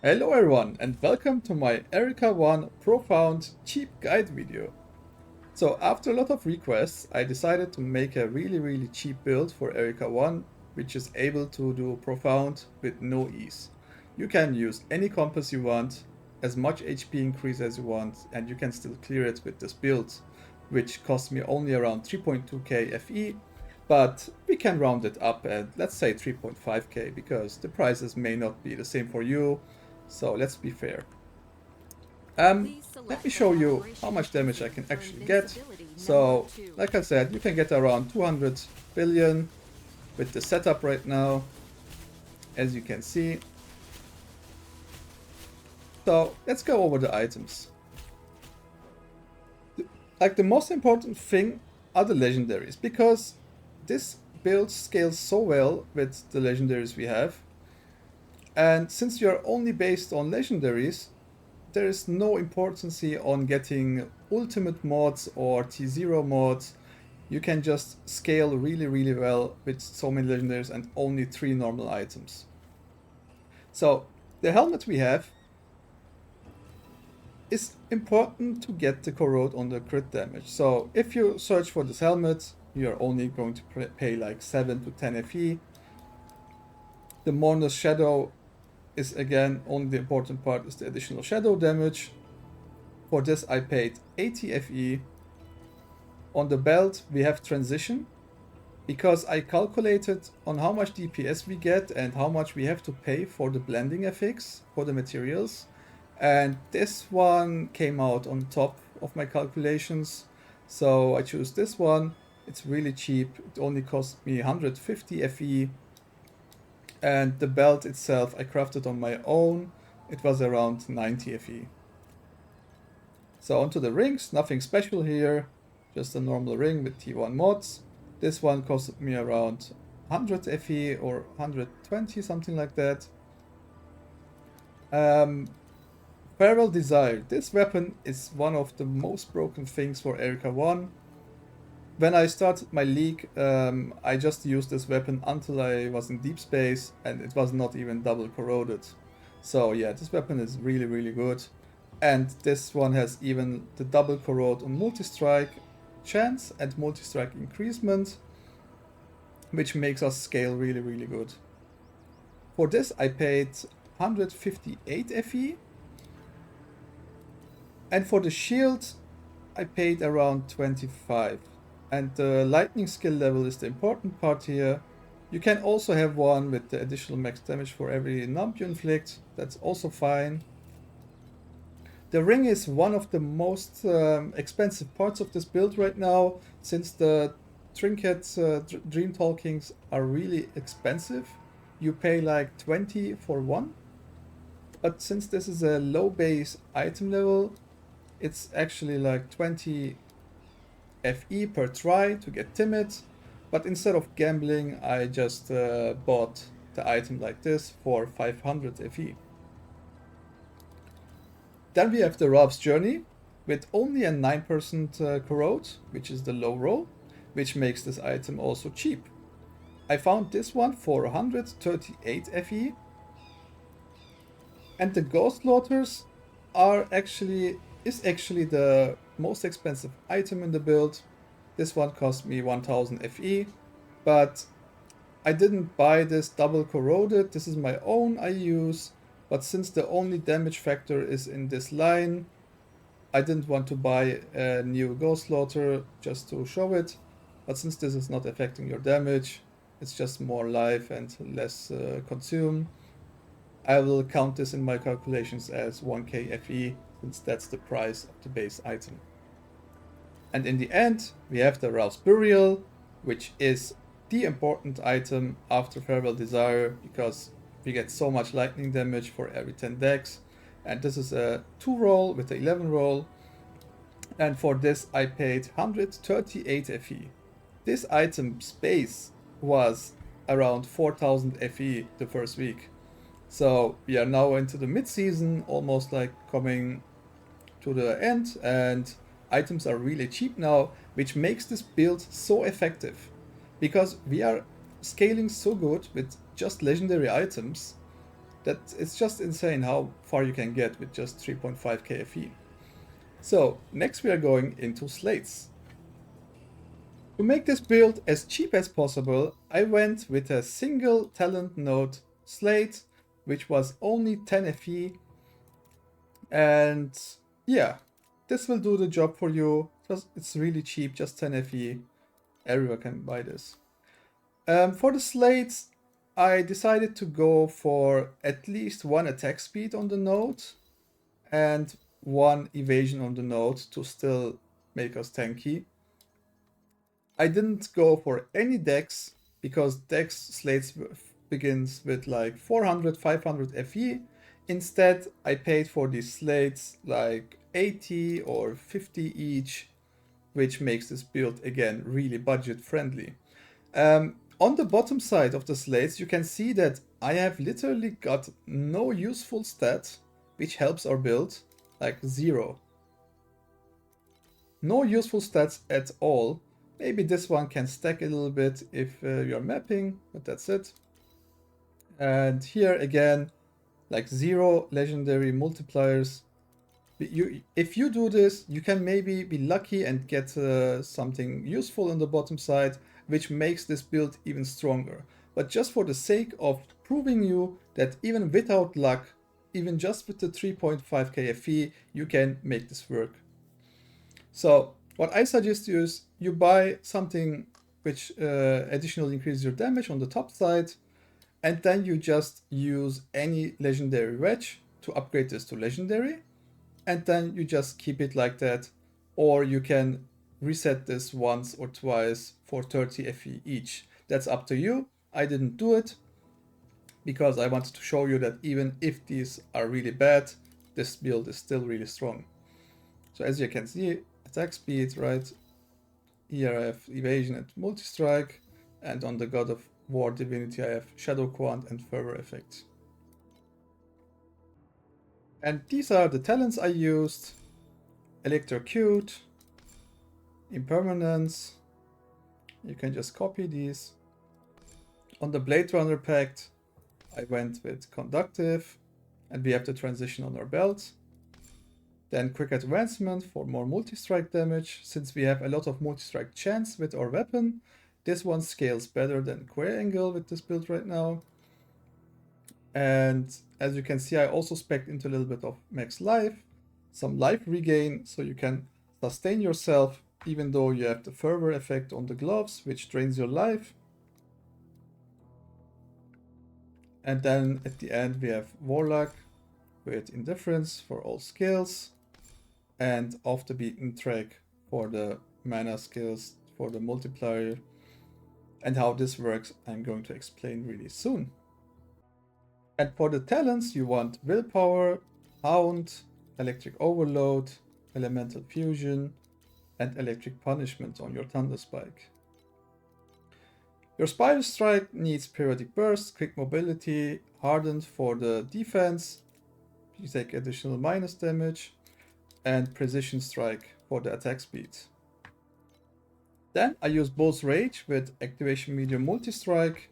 Hello everyone and welcome to my Erika 1 Profound Cheap Guide video. So after a lot of requests, I decided to make a really cheap build for Erika 1 which is able to do Profound with no ease. You can use any compass you want, as much HP increase as you want, and you can still clear it with this build, which cost me only around 3.2k FE, but we can round it up at let's say 3.5k because the prices may not be the same for you. So let's be fair. Let me show you how much damage I can actually get. So, like I said, you can get around 200 billion with the setup right now, as you can see. So, let's go over the items. Like, the most important thing are the legendaries, because this build scales so well with the legendaries we have. And since you are only based on legendaries, there is no importance on getting ultimate mods or T0 mods. You can just scale really well with so many legendaries and only 3 normal items. So the helmet we have is important to get the corrode on the crit damage. So if you search for this helmet, you're only going to pay like 7 to 10 FE. The Mourner's Shadow is again only the important part is the additional shadow damage. For this I paid 80 FE. On the belt we have transition, because I calculated on how much DPS we get and how much we have to pay for the blending FX for the materials, and this one came out on top of my calculations, so I choose this one. It's really cheap, it only cost me 150 FE. And the belt itself I crafted on my own, it was around 90 FE. So onto the rings, nothing special here, just a normal ring with T1 mods. This one costed me around 100 FE or 120, something like that. Farewell Desire, this weapon is one of the most broken things for Erika 1. When I started my league, I just used this weapon until I was in deep space, and it was not even double corroded. So yeah, this weapon is really good. And this one has even the double corrode on multi-strike chance and multi-strike increasement, which makes us scale really good. For this I paid 158 FE. And for the shield I paid around 25. And the lightning skill level is the important part here. You can also have one with the additional max damage for every numb you inflict. That's also fine. The ring is one of the most expensive parts of this build right now, since the trinkets, dream talkings are really expensive. You pay like 20 for one. But since this is a low base item level, it's actually like 20 FE per try to get timid, but instead of gambling I just bought the item like this for 500 FE. Then we have the Rob's Journey with only a 9% corrode, which is the low roll, which makes this item also cheap. I found this one for 138 FE, and the Ghost Slaughters is actually the most expensive item in the build. This one cost me 1000 FE, but I didn't buy this double corroded. This is my own I use, but since the only damage factor is in this line, I didn't want to buy a new Ghost Slaughter just to show it. But since this is not affecting your damage, it's just more life and less consume, I will count this in my calculations as 1k FE, since that's the price of the base item. And in the end, we have the Ralph's Burial, which is the important item after Farewell Desire, because we get so much lightning damage for every 10 decks. And this is a 2 roll with the 11 roll. And for this I paid 138 FE. This item's base was around 4000 FE the first week. So we are now into the mid-season, almost like coming to the end, and items are really cheap now, which makes this build so effective, because we are scaling so good with just legendary items It's just insane how far you can get with just 3.5k FE. So next we are going into slates. To make this build as cheap as possible, I went with a single talent node slate, which was only 10 FE. And yeah, this will do the job for you. It's really cheap, just 10 FE. Everyone can buy this. For the slates, I decided to go for at least one attack speed on the node and one evasion on the node to still make us tanky. I didn't go for any dex because dex slates begins with like 400, 500 FE. Instead, I paid for these slates like 80 or 50 each, which makes this build again really budget friendly. On the bottom side of the slates, you can see that I have literally got no useful stat, which helps our build, like 0. No useful stats at all. Maybe this one can stack a little bit if you're mapping, but that's it. And here again, like 0 legendary multipliers. If you do this, you can maybe be lucky and get something useful on the bottom side, which makes this build even stronger. But just for the sake of proving you that even without luck, even just with the 3.5k FE, you can make this work. So what I suggest you is you buy something which additionally increases your damage on the top side, and then you just use any legendary wedge to upgrade this to legendary, and then you just keep it like that, or you can reset this once or twice for 30 FE each. That's up to you. I didn't do it because I wanted to show you that even if these are really bad, this build is still really strong. So as you can see, attack speed, right? Here I have evasion and multi-strike, and on the God of War Divinity I have Shadow Quant and Fervor Effect. And these are the talents I used: Electrocute, Impermanence. You can just copy these. On the Blade Runner Pact, I went with Conductive, and we have the transition on our belt. Then Quick Advancement for more multi-strike damage. Since we have a lot of multi-strike chance with our weapon, this one scales better than Queer Angle with this build right now. And as you can see, I also spec'd into a little bit of max life, some life regain, so you can sustain yourself even though you have the fervor effect on the gloves, which drains your life. And then at the end we have Warlock with Indifference for all skills, and Off the Beaten Track for the mana skills for the multiplier. And how this works I'm going to explain really soon. And for the talents you want Willpower, Hound, Electric Overload, Elemental Fusion, and Electric Punishment on your Thunder Spike. Your Spiral Strike needs Periodic Burst, Quick Mobility, Hardened for the defense, you take additional minus damage, and Precision Strike for the attack speed. Then I use Bull's Rage with Activation Medium Multi-Strike.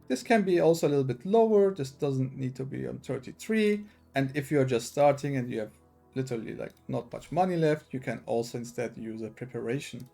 This can be also a little bit lower, this doesn't need to be on 33, and if you're just starting and you have literally like not much money left, you can also instead use a Preparation.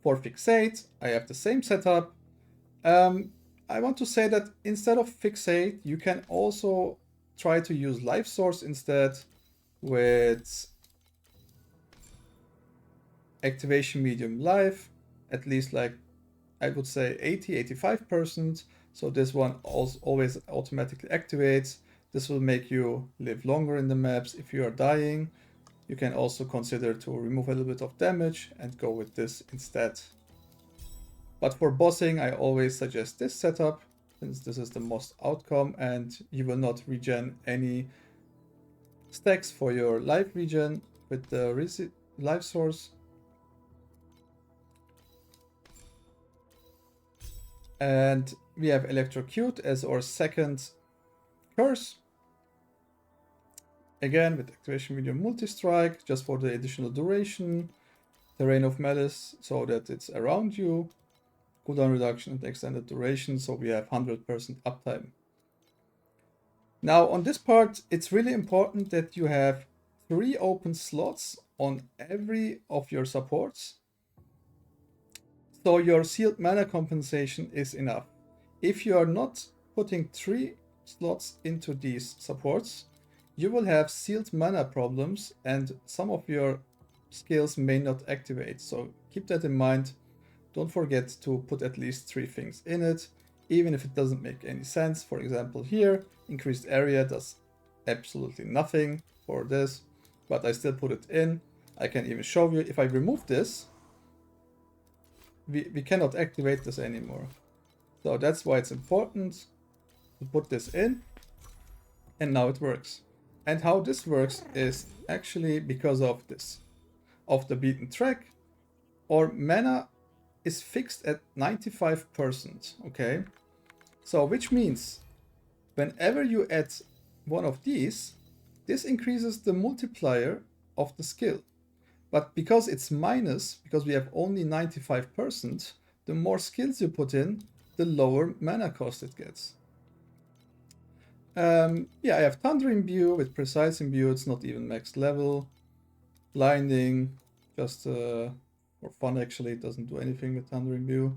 For Fixate, I have the same setup. I want to say that instead of Fixate, you can also try to use Life Source instead with Activation Medium Life, at least like I would say 80-85%. So this one also always automatically activates. This will make you live longer in the maps if you are dying. You can also consider to remove a little bit of damage and go with this instead. But for bossing, I always suggest this setup, since this is the most outcome and you will not regen any stacks for your life regen with the life source. And we have Electrocute as our second curse. Again with Activation Medium Multi-Strike, just for the additional duration. Terrain of Malice, so that it's around you. Cooldown reduction and extended duration, so we have 100% uptime. Now on this part, it's really important that you have 3 open slots on every of your supports. So your sealed mana compensation is enough. If you are not putting 3 slots into these supports, you will have sealed mana problems and some of your skills may not activate. So keep that in mind. Don't forget to put at least 3 things in it, even if it doesn't make any sense. For example, here, increased area does absolutely nothing for this, but I still put it in. I can even show you if I remove this, we cannot activate this anymore. So that's why it's important to put this in, and now it works. And how this works is actually because of this, of the beaten track, or mana is fixed at 95%, okay? So which means whenever you add one of these, this increases the multiplier of the skill. But because it's minus, because we have only 95%, the more skills you put in, the lower mana cost it gets. Yeah, I have Thunder Imbue with Precise Imbue, it's not even max level. Blinding, just for fun actually, it doesn't do anything with Thunder Imbue.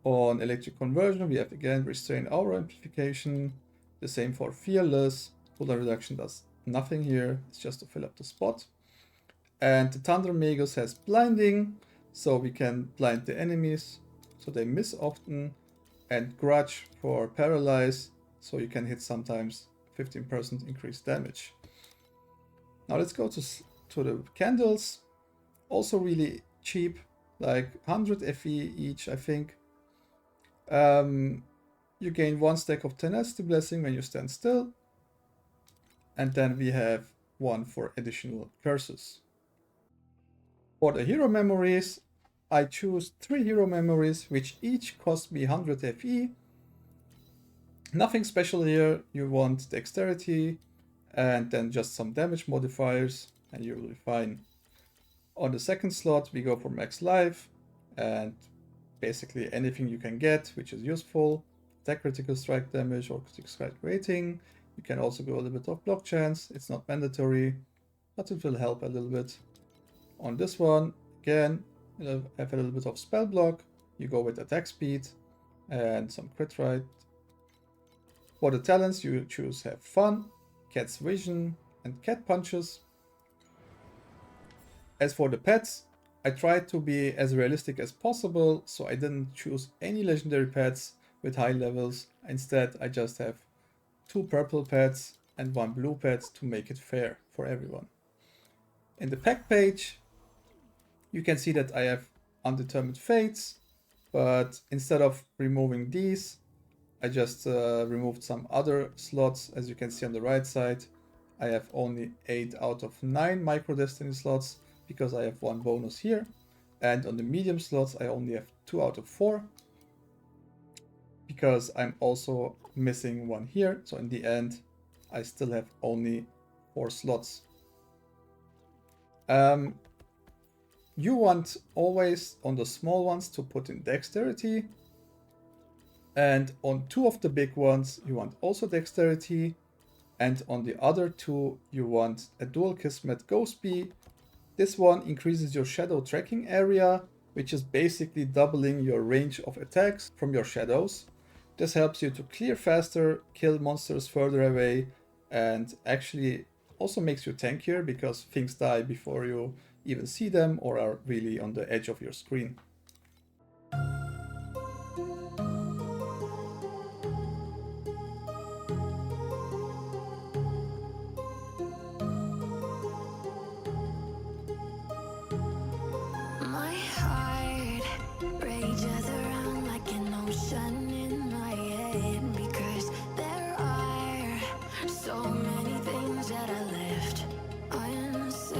On Electric Conversion, we have again Restrain Aura Amplification, the same for Fearless. Cooldown Reduction does nothing here, it's just to fill up the spot. And the Thunder Magus has Blinding, so we can blind the enemies, so they miss often. And Grudge for Paralyze, so you can hit sometimes 15% increased damage. Now let's go to the candles. Also really cheap, like 100 FE each, I think. You gain 1 stack of Tenacity Blessing when you stand still. And then we have 1 for additional curses. For the hero memories, I choose 3 hero memories, which each cost me 100 FE. Nothing special here. You want dexterity and then just some damage modifiers and you will be fine. On the second slot, we go for max life and basically anything you can get, which is useful. Attack critical strike damage or critical strike rating. You can also go a little bit of block chance. It's not mandatory, but it will help a little bit. On this one, again, you have a little bit of spell block. You go with attack speed and some crit rate. For the talents, you choose Have Fun, Cat's Vision, and Cat Punches. As for the pets, I tried to be as realistic as possible, so I didn't choose any legendary pets with high levels. Instead, I just have 2 purple pets and 1 blue pet to make it fair for everyone. In the pack page, you can see that I have Undetermined Fates, but instead of removing these, I just removed some other slots. As you can see on the right side, I have only 8 out of 9 Micro Destiny slots because I have 1 bonus here. And on the medium slots, I only have 2 out of 4 because I'm also missing 1 here. So in the end, I still have only 4 slots. You want always on the small ones to put in dexterity, and on 2 of the big ones you want also dexterity, and on the other 2 you want a dual Kismet Ghost Bee. This one increases your shadow tracking area, which is basically doubling your range of attacks from your shadows. This helps you to clear faster, kill monsters further away, and actually also makes you tankier because things die before you even see them or are really on the edge of your screen. My heart rages around like an ocean in my head because there are so many things that I left unsaid.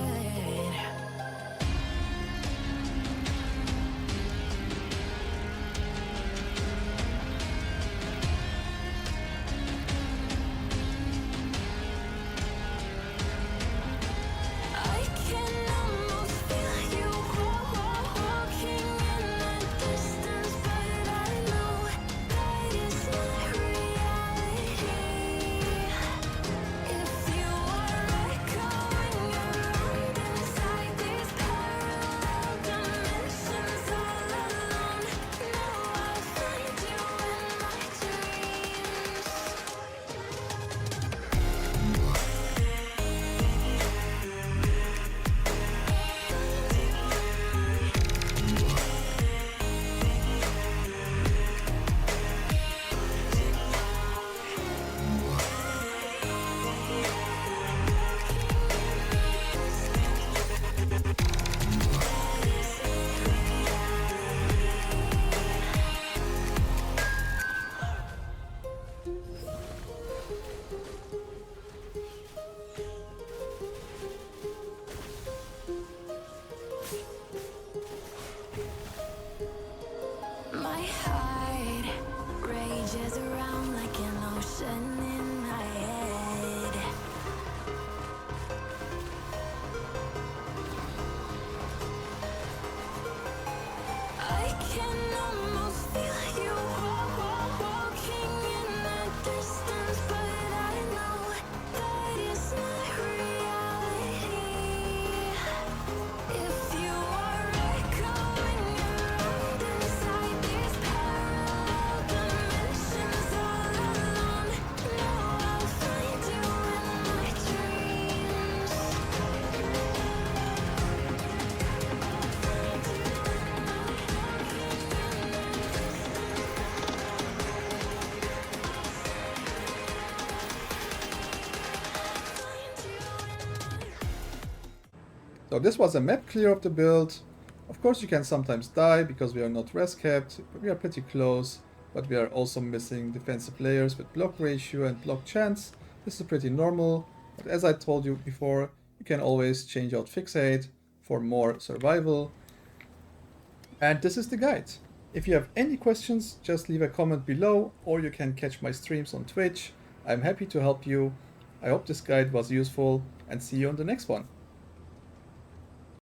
So this was a map clear of the build. Of course you can sometimes die because we are not res capped, but we are pretty close. But we are also missing defensive layers with block ratio and block chance. This is pretty normal, but as I told you before, you can always change out Fixate for more survival. And this is the guide. If you have any questions, just leave a comment below, or you can catch my streams on Twitch. I'm happy to help you. I hope this guide was useful, and see you on the next one.